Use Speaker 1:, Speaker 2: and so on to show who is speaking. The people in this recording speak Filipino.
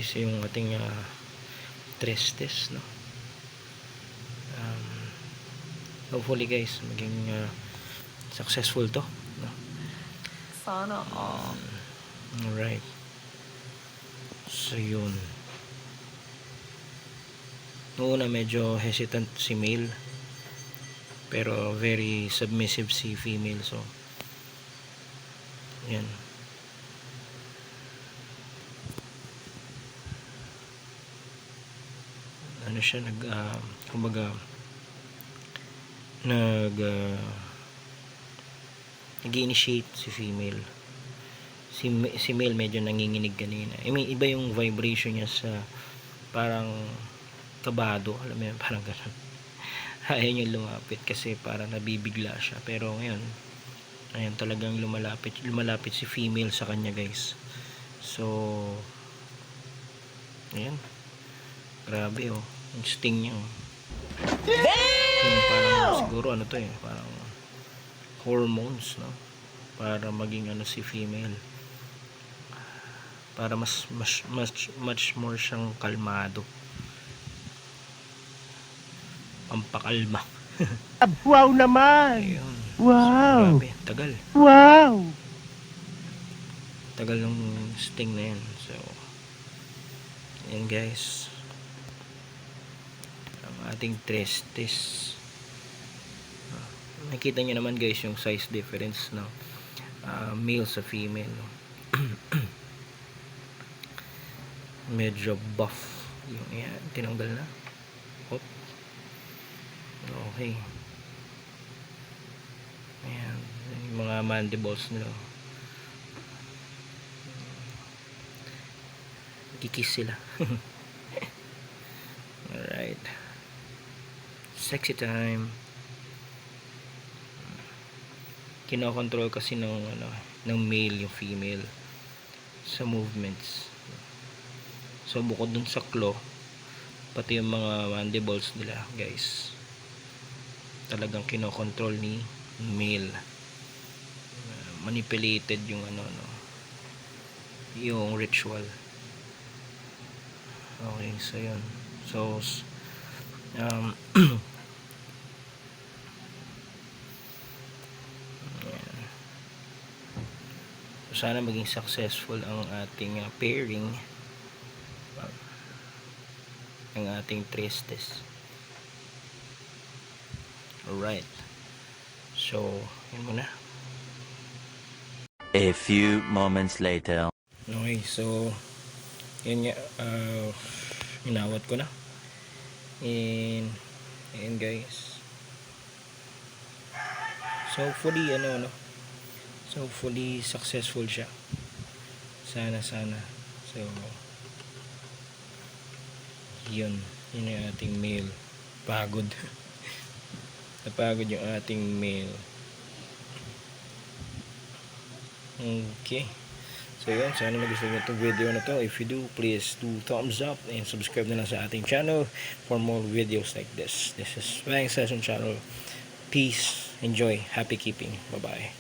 Speaker 1: guys yung ating stress test, no? Hopefully guys maging successful to, no?
Speaker 2: Sana all.
Speaker 1: Alright, so yun. Noong una medyo hesitant si male, pero very submissive si female. So yan, ano siya, kumbaga nag-initiate si female. Si male medyo nanginginig kanina. I mean, iba yung vibration niya sa parang kabado, alam mo yun, parang gano'n. Ayaw niya lumapit kasi parang nabibigla siya. Pero ngayon, ayan, talagang lumalapit si female sa kanya guys. So ayan, grabe oh, yung sting niya oh. Yung parang siguro ano to parang hormones, no? Para maging ano si female, para much more siyang kalmado, pampakalma.
Speaker 3: Wow naman.
Speaker 1: Ayun.
Speaker 3: Wow.
Speaker 1: So, grabe, tagal ng sting na yan. So yan guys, ang ating testis. Nakita nyo naman guys yung size difference, no? Male sa female, no? Medyo buff yung yan, tinanggal na. Hop. Okay, ayan, yung mga mandibles nila, kikis sila. Alright, sexy time. Kinokontrol kasi ng male yung female sa movements. So bukod dun sa claw, pati yung mga mandibles nila guys, talagang kinokontrol ni male. Manipulated yung yung ritual. Okay, so yun. So sana maging successful ang ating pairing, ang ating tristes. Alright, so yun muna.
Speaker 4: A few moments later.
Speaker 1: Okay, so yun nga, inawat ko na, and guys, so fully successful siya. Sana. So yun yung ating male. Pagod. Napagod yung ating male. Okay, so yun, sana nagustuhan nyo itong video na to. If you do, please do thumbs up and subscribe na lang sa ating channel for more videos like this. This is Bang Session Channel. Peace, enjoy, happy keeping. Bye bye.